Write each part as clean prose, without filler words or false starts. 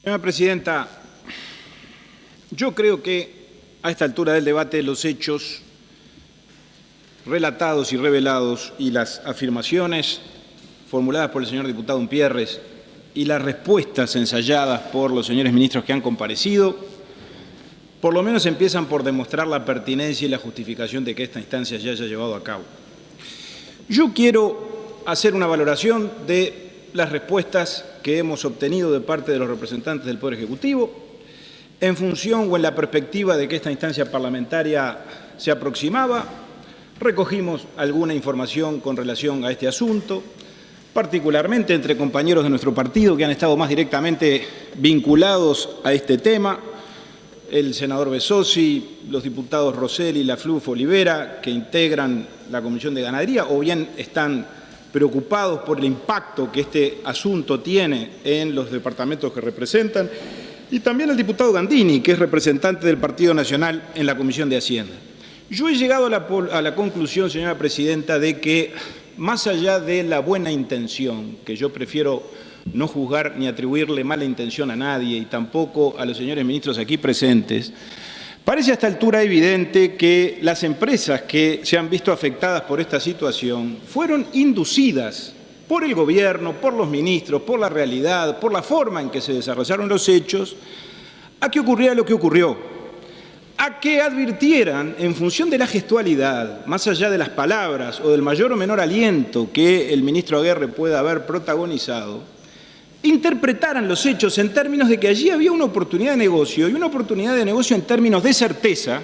Señora Presidenta, yo creo que a esta altura del debate los hechos relatados y revelados y las afirmaciones formuladas por el señor diputado Umpierres y las respuestas ensayadas por los señores ministros que han comparecido, por lo menos empiezan por demostrar la pertinencia y la justificación de que esta instancia ya haya llevado a cabo. Yo quiero hacer una valoración de las respuestas que hemos obtenido de parte de los representantes del Poder Ejecutivo en función o en la perspectiva de que esta instancia parlamentaria se aproximaba. Recogimos alguna información con relación a este asunto, particularmente entre compañeros de nuestro partido que han estado más directamente vinculados a este tema, el senador Besosi, los diputados Rosselli, Lafluf, Olivera, que integran la Comisión de Ganadería, o bien están preocupados por el impacto que este asunto tiene en los departamentos que representan, y también el diputado Gandini, que es representante del Partido Nacional en la Comisión de Hacienda. Yo he llegado a la conclusión, señora Presidenta, de que más allá de la buena intención, que yo prefiero no juzgar ni atribuirle mala intención a nadie y tampoco a los señores ministros aquí presentes, parece a esta altura evidente que las empresas que se han visto afectadas por esta situación fueron inducidas por el gobierno, por los ministros, por la realidad, por la forma en que se desarrollaron los hechos, a que ocurriera lo que ocurrió, a que advirtieran en función de la gestualidad, más allá de las palabras o del mayor o menor aliento que el ministro Aguerre pueda haber protagonizado, interpretaran los hechos en términos de que allí había una oportunidad de negocio, y una oportunidad de negocio en términos de certeza,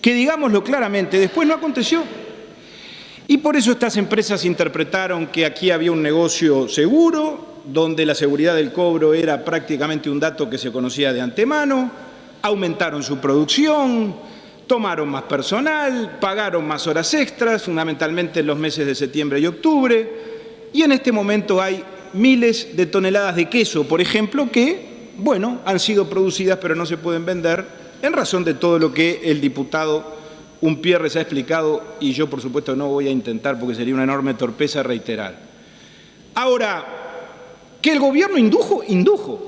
que, digámoslo claramente, después no aconteció. Y por eso estas empresas interpretaron que aquí había un negocio seguro, donde la seguridad del cobro era prácticamente un dato que se conocía de antemano, aumentaron su producción, tomaron más personal, pagaron más horas extras, fundamentalmente en los meses de septiembre y octubre, y en este momento hay miles de toneladas de queso, por ejemplo, que, bueno, han sido producidas pero no se pueden vender en razón de todo lo que el diputado Umpierres ha explicado, y yo, por supuesto, no voy a intentar, porque sería una enorme torpeza, reiterar. Ahora, que el gobierno indujo,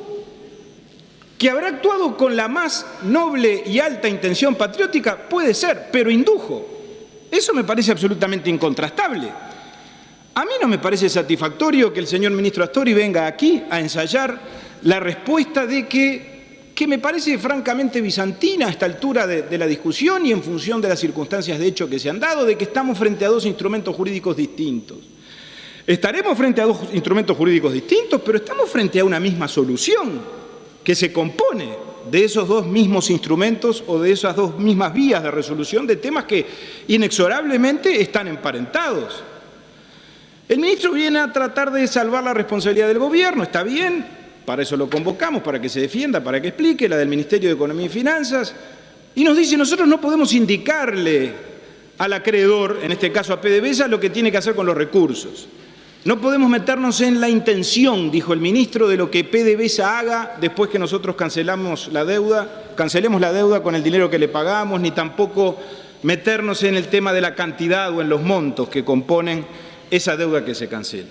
que habrá actuado con la más noble y alta intención patriótica, puede ser, pero indujo. Eso me parece absolutamente incontrastable. A mí no me parece satisfactorio que el señor ministro Astori venga aquí a ensayar la respuesta de que me parece francamente bizantina a esta altura de la discusión y en función de las circunstancias de hecho que se han dado, de que estamos frente a dos instrumentos jurídicos distintos. Estaremos frente a dos instrumentos jurídicos distintos, pero estamos frente a una misma solución que se compone de esos dos mismos instrumentos o de esas dos mismas vías de resolución de temas que inexorablemente están emparentados. El ministro viene a tratar de salvar la responsabilidad del gobierno, está bien, para eso lo convocamos, para que se defienda, para que explique, la del Ministerio de Economía y Finanzas, y nos dice: nosotros no podemos indicarle al acreedor, en este caso a PDVSA, lo que tiene que hacer con los recursos. No podemos meternos en la intención, dijo el ministro, de lo que PDVSA haga después que nosotros cancelemos la deuda con el dinero que le pagamos, ni tampoco meternos en el tema de la cantidad o en los montos que componen esa deuda que se cancela.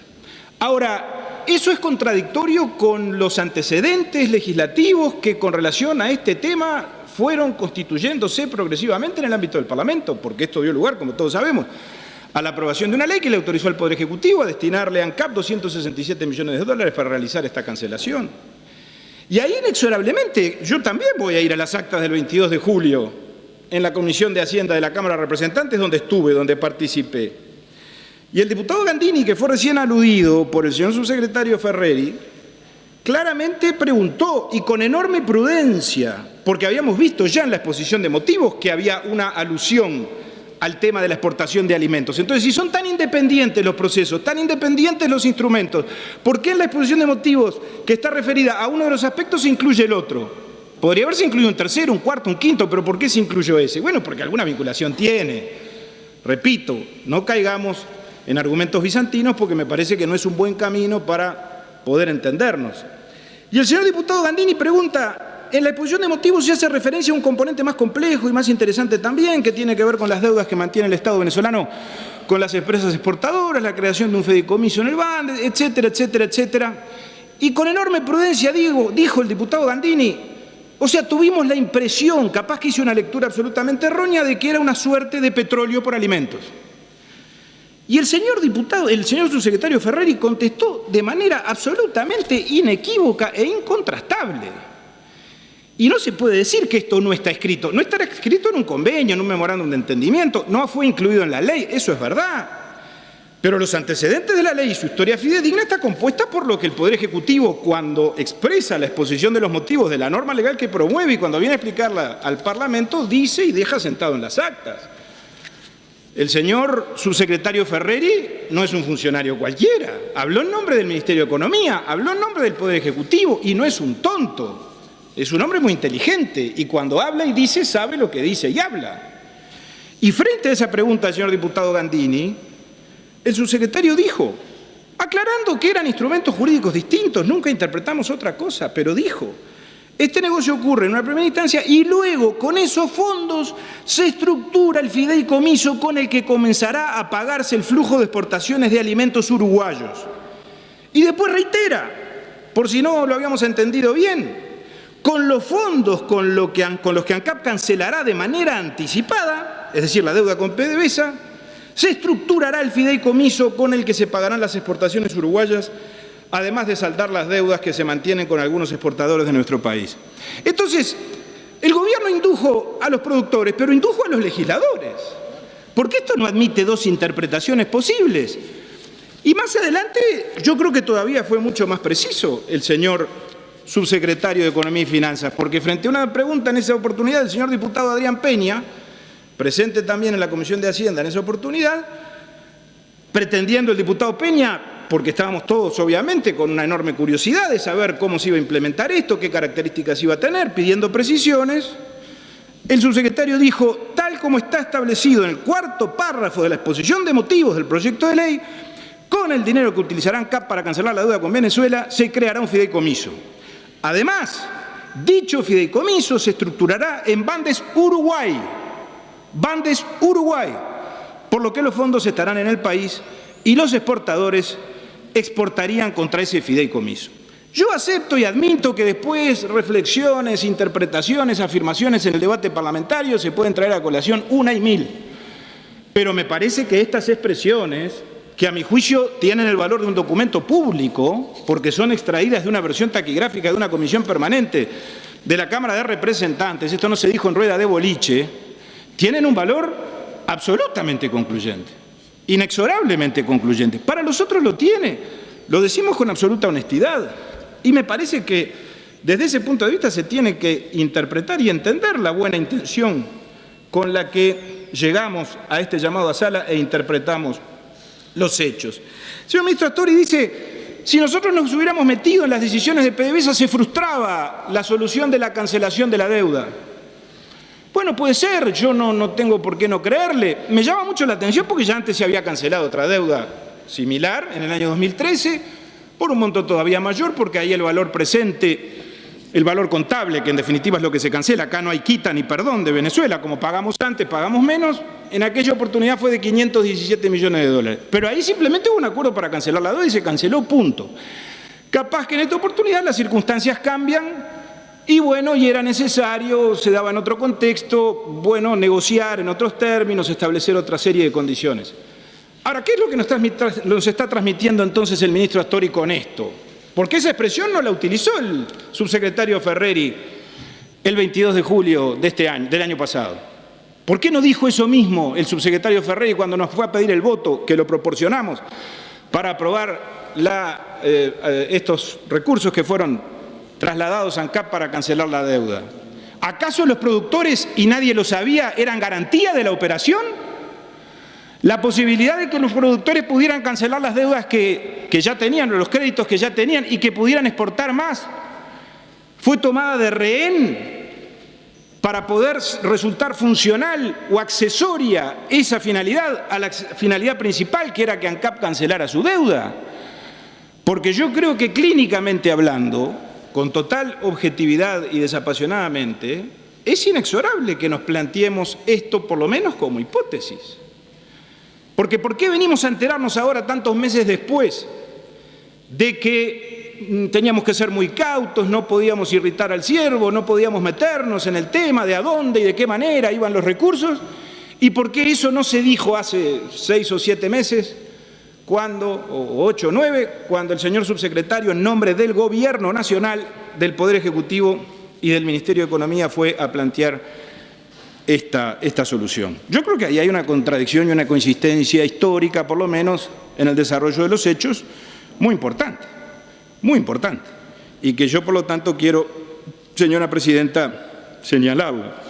Ahora, eso es contradictorio con los antecedentes legislativos que con relación a este tema fueron constituyéndose progresivamente en el ámbito del Parlamento, porque esto dio lugar, como todos sabemos, a la aprobación de una ley que le autorizó al Poder Ejecutivo a destinarle a ANCAP 267 millones de dólares para realizar esta cancelación. Y ahí inexorablemente, yo también voy a ir a las actas del 22 de julio en la Comisión de Hacienda de la Cámara de Representantes, donde estuve, donde participé. Y el diputado Gandini, que fue recién aludido por el señor subsecretario Ferreri, claramente preguntó, y con enorme prudencia, porque habíamos visto ya en la exposición de motivos que había una alusión al tema de la exportación de alimentos. Entonces, si son tan independientes los procesos, tan independientes los instrumentos, ¿por qué en la exposición de motivos que está referida a uno de los aspectos se incluye el otro? Podría haberse incluido un tercero, un cuarto, un quinto, pero ¿por qué se incluyó ese? Bueno, porque alguna vinculación tiene. Repito, no caigamos en argumentos bizantinos, porque me parece que no es un buen camino para poder entendernos. Y el señor diputado Gandini pregunta: en la exposición de motivos se hace referencia a un componente más complejo y más interesante también, que tiene que ver con las deudas que mantiene el Estado venezolano con las empresas exportadoras, la creación de un fideicomiso en el BAN, etcétera, etcétera, etcétera. Y con enorme prudencia dijo el diputado Gandini, o sea, tuvimos la impresión, capaz que hice una lectura absolutamente errónea, de que era una suerte de petróleo por alimentos. Y el señor diputado, el señor subsecretario Ferreri contestó de manera absolutamente inequívoca e incontrastable. Y no se puede decir que esto no está escrito. No estará escrito en un convenio, en un memorándum de entendimiento, no fue incluido en la ley, eso es verdad. Pero los antecedentes de la ley y su historia fidedigna está compuesta por lo que el Poder Ejecutivo, cuando expresa la exposición de los motivos de la norma legal que promueve y cuando viene a explicarla al Parlamento, dice y deja sentado en las actas. El señor subsecretario Ferreri no es un funcionario cualquiera. Habló en nombre del Ministerio de Economía, habló en nombre del Poder Ejecutivo y no es un tonto. Es un hombre muy inteligente y cuando habla y dice, sabe lo que dice y habla. Y frente a esa pregunta, señor diputado Gandini, el subsecretario dijo, aclarando que eran instrumentos jurídicos distintos, nunca interpretamos otra cosa, pero dijo, este negocio ocurre en una primera instancia y luego con esos fondos se estructura el fideicomiso con el que comenzará a pagarse el flujo de exportaciones de alimentos uruguayos. Y después reitera, por si no lo habíamos entendido bien, con los fondos con los que ANCAP cancelará de manera anticipada, es decir, la deuda con PDVSA, se estructurará el fideicomiso con el que se pagarán las exportaciones uruguayas, además de saldar las deudas que se mantienen con algunos exportadores de nuestro país. Entonces, el gobierno indujo a los productores, pero indujo a los legisladores, porque esto no admite dos interpretaciones posibles. Y más adelante, yo creo que todavía fue mucho más preciso el señor subsecretario de Economía y Finanzas, porque frente a una pregunta en esa oportunidad del señor diputado Adrián Peña, presente también en la Comisión de Hacienda en esa oportunidad, pretendiendo el diputado Peña, porque estábamos todos obviamente con una enorme curiosidad de saber cómo se iba a implementar esto, qué características iba a tener, pidiendo precisiones, el subsecretario dijo, tal como está establecido en el cuarto párrafo de la exposición de motivos del proyecto de ley, con el dinero que utilizarán CAP para cancelar la deuda con Venezuela, se creará un fideicomiso. Además, dicho fideicomiso se estructurará en Bandes Uruguay, por lo que los fondos estarán en el país y los exportadores exportarían contra ese fideicomiso. Yo acepto y admito que después reflexiones, interpretaciones, afirmaciones en el debate parlamentario se pueden traer a colación una y mil, pero me parece que estas expresiones, que a mi juicio tienen el valor de un documento público, porque son extraídas de una versión taquigráfica de una comisión permanente de la Cámara de Representantes, esto no se dijo en rueda de boliche, tienen un valor absolutamente concluyente, inexorablemente concluyente. Para los otros lo tiene, lo decimos con absoluta honestidad, y me parece que desde ese punto de vista se tiene que interpretar y entender la buena intención con la que llegamos a este llamado a sala e interpretamos los hechos. El señor ministro Astori dice, si nosotros nos hubiéramos metido en las decisiones de PDVSA se frustraba la solución de la cancelación de la deuda. Bueno, puede ser, yo no tengo por qué no creerle. Me llama mucho la atención porque ya antes se había cancelado otra deuda similar en el año 2013, por un monto todavía mayor, porque ahí el valor presente, el valor contable, que en definitiva es lo que se cancela, acá no hay quita ni perdón de Venezuela, como pagamos antes, pagamos menos, en aquella oportunidad fue de 517 millones de dólares. Pero ahí simplemente hubo un acuerdo para cancelar la deuda y se canceló, punto. Capaz que en esta oportunidad las circunstancias cambian y bueno, y era necesario, se daba en otro contexto, bueno, negociar en otros términos, establecer otra serie de condiciones. Ahora, ¿qué es lo que nos está transmitiendo entonces el ministro Astori con esto? Porque esa expresión no la utilizó el subsecretario Ferreri el 22 de julio de este año, del año pasado. ¿Por qué no dijo eso mismo el subsecretario Ferreri cuando nos fue a pedir el voto, que lo proporcionamos, para aprobar estos recursos que fueron trasladados a ANCAP para cancelar la deuda? ¿Acaso los productores, y nadie lo sabía, eran garantía de la operación? La posibilidad de que los productores pudieran cancelar las deudas que ya tenían, o los créditos que ya tenían, y que pudieran exportar más, fue tomada de rehén para poder resultar funcional o accesoria esa finalidad a la finalidad principal, que era que ANCAP cancelara su deuda. Porque yo creo que clínicamente hablando, con total objetividad y desapasionadamente, es inexorable que nos planteemos esto por lo menos como hipótesis. Porque ¿por qué venimos a enterarnos ahora, tantos meses después, de que teníamos que ser muy cautos, no podíamos irritar al ciervo, no podíamos meternos en el tema de a dónde y de qué manera iban los recursos, y por qué eso no se dijo hace 6 o 7 meses, o 8 o 9, cuando el señor subsecretario, en nombre del Gobierno Nacional, del Poder Ejecutivo y del Ministerio de Economía, fue a plantear esta solución. Yo creo que ahí hay una contradicción y una coincidencia histórica, por lo menos, en el desarrollo de los hechos, muy importante, y que yo, por lo tanto, quiero, señora presidenta, señalarla.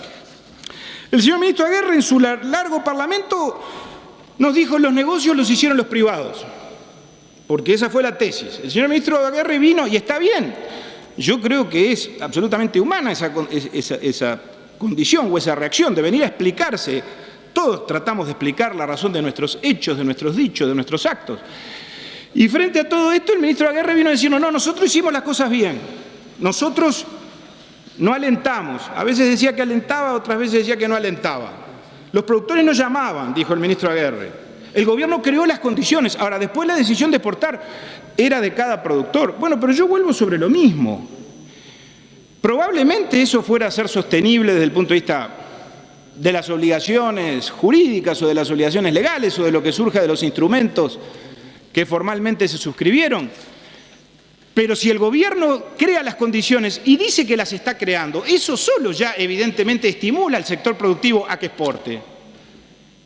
El señor ministro Aguerre, en su largo parlamento, nos dijo: los negocios los hicieron los privados, porque esa fue la tesis. El señor ministro Aguerre vino, y está bien, yo creo que es absolutamente humana esa condición o esa reacción de venir a explicarse. Todos tratamos de explicar la razón de nuestros hechos, de nuestros dichos, de nuestros actos. Y frente a todo esto, el ministro Aguerre vino a decirnos: no, nosotros hicimos las cosas bien, nosotros no alentamos. A veces decía que alentaba, otras veces decía que no alentaba. Los productores no llamaban, dijo el ministro Aguerre. El gobierno creó las condiciones. Ahora, después la decisión de exportar era de cada productor. Bueno, pero yo vuelvo sobre lo mismo. Probablemente eso fuera a ser sostenible desde el punto de vista de las obligaciones jurídicas o de las obligaciones legales o de lo que surja de los instrumentos que formalmente se suscribieron. Pero si el gobierno crea las condiciones y dice que las está creando, eso solo ya evidentemente estimula al sector productivo a que exporte.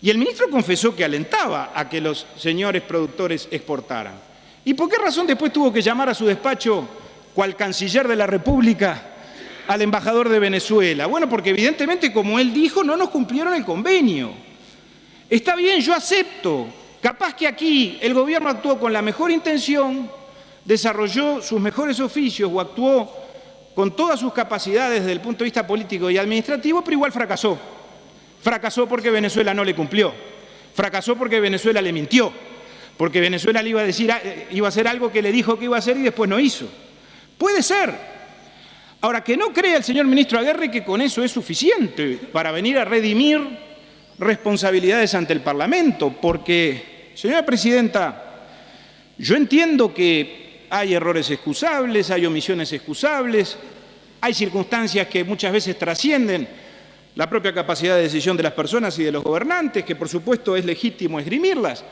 Y el ministro confesó que alentaba a que los señores productores exportaran. ¿Y por qué razón después tuvo que llamar a su despacho, cual canciller de la República, al embajador de Venezuela? Bueno, porque evidentemente, como él dijo, no nos cumplieron el convenio. Está bien, yo acepto. Capaz que aquí el gobierno actuó con la mejor intención, desarrolló sus mejores oficios o actuó con todas sus capacidades desde el punto de vista político y administrativo, pero igual fracasó. Fracasó porque Venezuela no le cumplió. Fracasó porque Venezuela le mintió. Porque Venezuela le iba a decir, iba a hacer algo que le dijo que iba a hacer y después no hizo. Puede ser. Ahora, que no crea el señor ministro Aguerre que con eso es suficiente para venir a redimir responsabilidades ante el Parlamento, porque, señora presidenta, yo entiendo que hay errores excusables, hay omisiones excusables, hay circunstancias que muchas veces trascienden la propia capacidad de decisión de las personas y de los gobernantes, que por supuesto es legítimo esgrimirlas,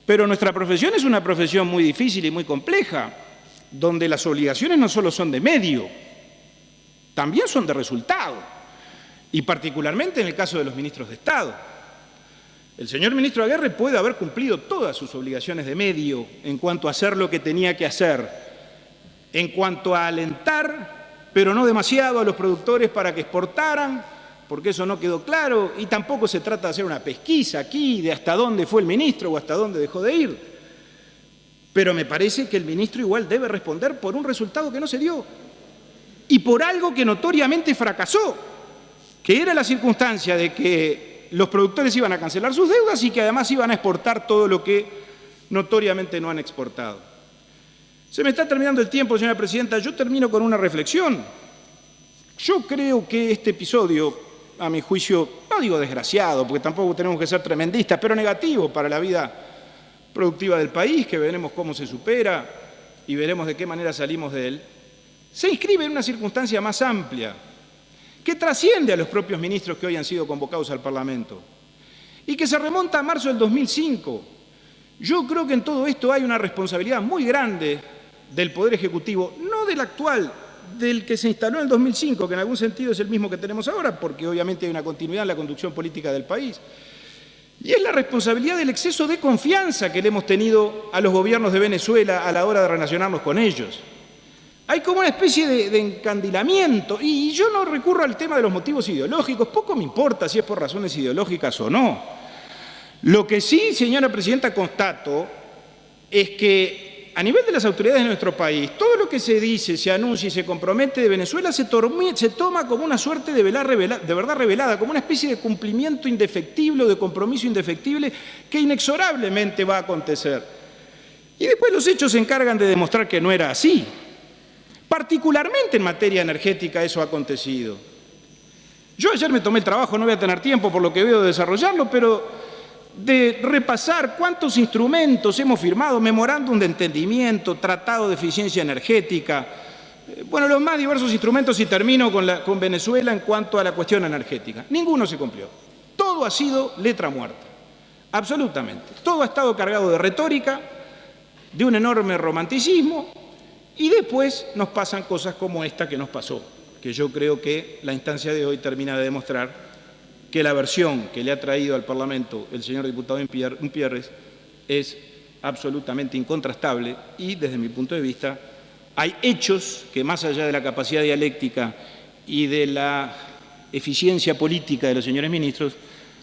pero nuestra profesión es una profesión muy difícil y muy compleja, donde las obligaciones no solo son de medio, también son de resultado, y particularmente en el caso de los ministros de Estado. El señor ministro Aguerre puede haber cumplido todas sus obligaciones de medio en cuanto a hacer lo que tenía que hacer, en cuanto a alentar, pero no demasiado, a los productores para que exportaran, porque eso no quedó claro, y tampoco se trata de hacer una pesquisa aquí de hasta dónde fue el ministro o hasta dónde dejó de ir. Pero me parece que el ministro igual debe responder por un resultado que no se dio y por algo que notoriamente fracasó, que era la circunstancia de que los productores iban a cancelar sus deudas y que además iban a exportar todo lo que notoriamente no han exportado. Se me está terminando el tiempo, señora presidenta. Yo termino con una reflexión. Yo creo que este episodio, a mi juicio, no digo desgraciado, porque tampoco tenemos que ser tremendistas, pero negativo para la vida productiva del país, que veremos cómo se supera y veremos de qué manera salimos de él, se inscribe en una circunstancia más amplia, que trasciende a los propios ministros que hoy han sido convocados al Parlamento y que se remonta a marzo del 2005. Yo creo que en todo esto hay una responsabilidad muy grande del Poder Ejecutivo, no del actual, del que se instaló en el 2005, que en algún sentido es el mismo que tenemos ahora, porque obviamente hay una continuidad en la conducción política del país. Y es la responsabilidad del exceso de confianza que le hemos tenido a los gobiernos de Venezuela a la hora de relacionarnos con ellos. Hay como una especie de encandilamiento, y yo no recurro al tema de los motivos ideológicos, poco me importa si es por razones ideológicas o no. Lo que sí, señora presidenta, constato es que a nivel de las autoridades de nuestro país, todo lo que se dice, se anuncia y se compromete de Venezuela se toma como una suerte de verdad revelada, como una especie de cumplimiento indefectible o de compromiso indefectible que inexorablemente va a acontecer. Y después los hechos se encargan de demostrar que no era así. Particularmente en materia energética eso ha acontecido. Yo ayer me tomé el trabajo, no voy a tener tiempo por lo que veo de desarrollarlo, pero de repasar cuántos instrumentos hemos firmado, memorándum de entendimiento, tratado de eficiencia energética, bueno, los más diversos instrumentos, y termino con Venezuela en cuanto a la cuestión energética. Ninguno se cumplió. Todo ha sido letra muerta, absolutamente. Todo ha estado cargado de retórica, de un enorme romanticismo, y después nos pasan cosas como esta que nos pasó, que yo creo que la instancia de hoy termina de demostrar que la versión que le ha traído al Parlamento el señor diputado Umpierres es absolutamente incontrastable y, desde mi punto de vista, hay hechos que, más allá de la capacidad dialéctica y de la eficiencia política de los señores ministros,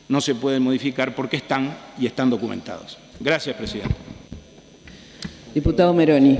no se pueden modificar porque están y están documentados. Gracias, presidente. Diputado Meroni.